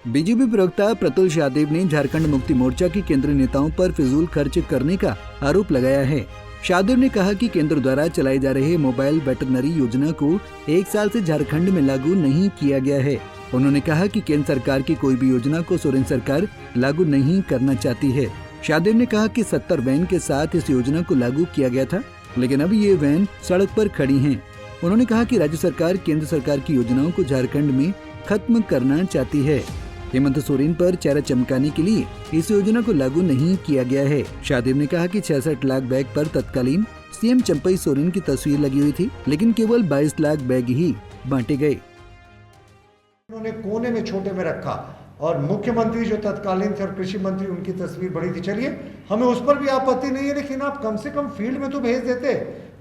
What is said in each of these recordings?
BJP प्रवक्ता प्रतुल शाहदेव ने झारखंड मुक्ति मोर्चा के केंद्रीय नेताओं पर फिजूल खर्च करने का आरोप लगाया है। शाहदेव ने कहा कि केंद्र द्वारा चलाई जा रही मोबाइल वेटरनरी योजना को 1 साल से झारखंड में लागू नहीं किया गया है। उन्होंने कहा कि केंद्र सरकार की कोई भी योजना को सोरेन सरकार लागू नहीं करना चाहती है। शाहदेव ने कहा कि 70 वैन के साथ इस योजना को लागू किया गया था, लेकिन अब ये वैन सड़क पर खड़ी हैं। उन्होंने कहा कि राज्य सरकार केंद्र सरकार की योजनाओं को झारखंड में खत्म करना चाहती है। हेमंत सोरेन पर चेहरा चमकाने के लिए इस योजना को लागू नहीं किया गया है। शाहदेव ने कहा कि 66 लाख बैग पर तत्कालीन सीएम चंपई सोरेन की तस्वीर लगी हुई थी, लेकिन केवल 22 लाख बैग ही बांटे गए। उन्होंने कोने में छोटे में रखा और मुख्यमंत्री जो तत्कालीन थे और कृषि मंत्री उनकी तस्वीर बड़ी थी। चलिए, हमें उस पर भी आपत्ति नहीं है, लेकिन आप कम से कम फील्ड में तो भेज देते।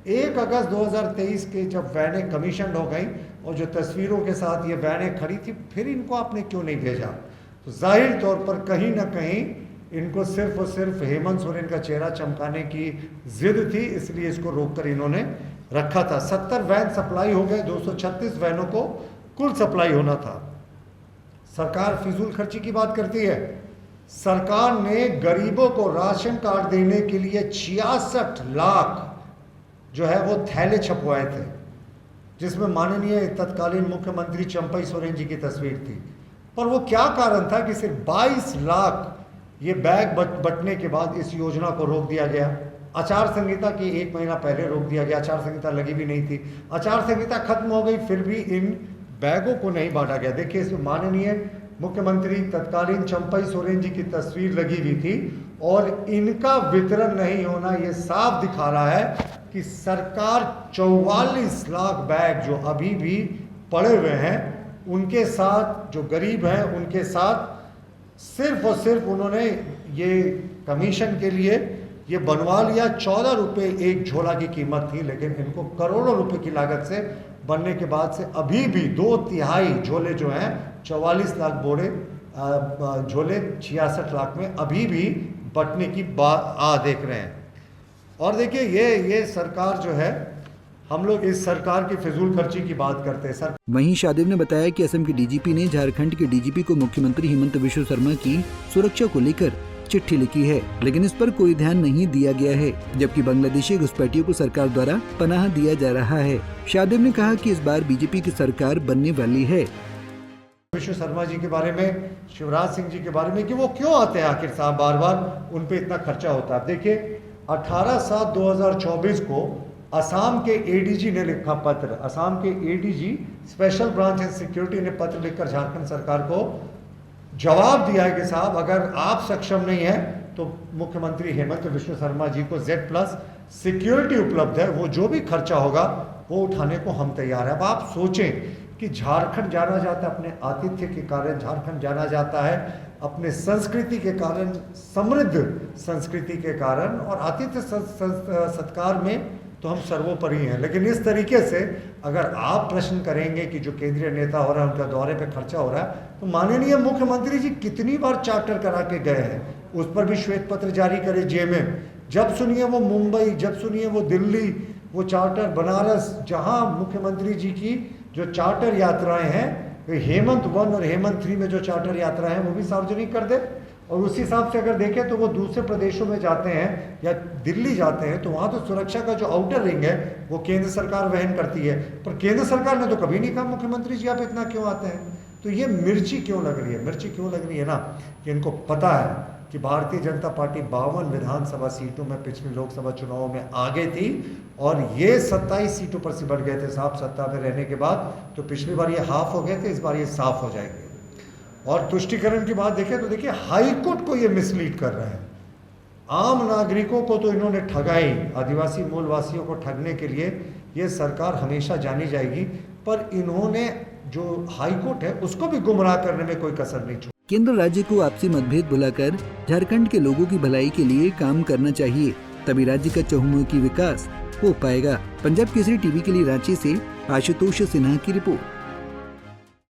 1 अगस्त 2023 के जब वैनें कमीशन हो गई और जो तस्वीरों के साथ ये वैनें खड़ी थी, फिर इनको आपने क्यों नहीं भेजा? तो जाहिर तौर पर कहीं ना कहीं इनको सिर्फ और सिर्फ हेमंत सोरेन का चेहरा चमकाने की जिद थी, इसलिए इसको रोककर इन्होंने रखा था। 70 वैन सप्लाई हो गए, 236 वैनों को कुल सप्लाई होना था। सरकार फिजूल खर्ची की बात करती है। सरकार ने गरीबों को राशन कार्ड देने के लिए 66 लाख जो है वो थैले छपवाए थे, जिसमें माननीय तत्कालीन मुख्यमंत्री चंपई सोरेन जी की तस्वीर थी। पर वो क्या कारण था कि सिर्फ 22 लाख ये बैग बंटने के बाद इस योजना को रोक दिया गया? आचार संहिता की 1 महीना पहले रोक दिया गया। आचार संहिता लगी भी नहीं थी, आचार संहिता खत्म हो गई, फिर भी इन बैगों को नहीं बांटा गया। देखिए, इसमें माननीय मुख्यमंत्री तत्कालीन चंपई सोरेन जी की तस्वीर लगी हुई थी और इनका वितरण नहीं होना ये साफ दिखा रहा है कि सरकार 44 लाख बैग जो अभी भी पड़े हुए हैं, उनके साथ जो गरीब हैं उनके साथ सिर्फ और सिर्फ उन्होंने ये कमीशन के लिए ये बनवा लिया। 14 रुपये एक झोला की कीमत थी, लेकिन इनको करोड़ों रुपए की लागत से बनने के बाद से अभी भी 2/3 झोले जो हैं 44 लाख बोरे झोले 66 लाख में अभी भी बंटने की बात देख रहे हैं। और देखिए, ये सरकार जो है, हम लोग इस सरकार की फिजूल खर्ची की बात करते हैं। वहीं शाहदेव ने बताया कि असम के डीजीपी ने झारखंड के डीजीपी को मुख्यमंत्री हेमंत बिश्व शर्मा की सुरक्षा को लेकर चिट्ठी लिखी है, लेकिन इस पर कोई ध्यान नहीं दिया गया है, जबकि बांग्लादेशी घुसपैठियों को सरकार द्वारा पनाह दिया जा रहा है। शाहदेव ने कहा कि इस बार बीजेपी की सरकार बनने वाली है। विश्व शर्मा जी के बारे में, शिवराज सिंह जी के बारे में कि वो क्यों आते हैं आखिर साहब, बार बार उन पे इतना खर्चा होता है। देखिए, 18/7/2024 को असम के एडीजी ने लिखा पत्र, असम के ADG special branch and security ने पत्र लिखकर झारखंड सरकार को जवाब दिया है कि साहब, अगर आप सक्षम नहीं है तो मुख्यमंत्री हेमंत बिश्व शर्मा जी को Z+ सिक्योरिटी उपलब्ध है, वो जो भी खर्चा होगा वो उठाने को हम तैयार है। अब आप सोचें कि झारखंड जाना जाता है अपने आतिथ्य के कारण, झारखंड जाना जाता है अपने संस्कृति के कारण, समृद्ध संस्कृति के कारण, और आतिथ्य सत्कार में तो हम सर्वोपरि हैं। लेकिन इस तरीके से अगर आप प्रश्न करेंगे कि जो केंद्रीय नेता हो रहा है उनका दौरे पे खर्चा हो रहा है, तो माननीय मुख्यमंत्री जी कितनी बार चार्टर करा के गए हैं, उस पर भी श्वेत पत्र जारी करे जेएमएम। जब सुनिए वो मुंबई, जब सुनिए वो दिल्ली, वो चार्टर बनारस, जहां मुख्यमंत्री जी की जो चार्टर यात्राएं हैं, हेमंत 1 और हेमंत 3 में जो चार्टर यात्राएं हैं वो भी सार्वजनिक कर दे। और उसी हिसाब से अगर देखें तो वो दूसरे प्रदेशों में जाते हैं या दिल्ली जाते हैं तो वहाँ तो सुरक्षा का जो आउटर रिंग है वो केंद्र सरकार वहन करती है। पर केंद्र सरकार ने तो कभी नहीं कहा मुख्यमंत्री जी आप इतना क्यों आते हैं। तो ये मिर्ची क्यों लग रही है? मिर्ची क्यों लग रही है ना, कि इनको पता है कि भारतीय जनता पार्टी 52 विधानसभा सीटों में पिछले लोकसभा चुनावों में आगे थी और ये 27 सीटों पर सिमट गए थे साहब सत्ता में रहने के बाद। तो पिछली बार ये हाफ हो गए थे, इस बार ये साफ हो जाएंगे। और तुष्टिकरण की बात देखें तो देखिए, हाईकोर्ट को ये मिसलीड कर रहे हैं। आम नागरिकों को तो इन्होंने ठगाई, आदिवासी मूलवासियों को ठगने के लिए ये सरकार हमेशा जानी जाएगी, पर इन्होंने जो हाईकोर्ट है उसको भी गुमराह करने में कोई कसर नहीं छोड़ी। केंद्र राज्य को आपसी मतभेद भुलाकर झारखंड के लोगों की भलाई के लिए काम करना चाहिए, तभी राज्य का चहुमुखी विकास हो पाएगा। पंजाब केसरी टीवी के लिए रांची से आशुतोष सिन्हा की रिपोर्ट।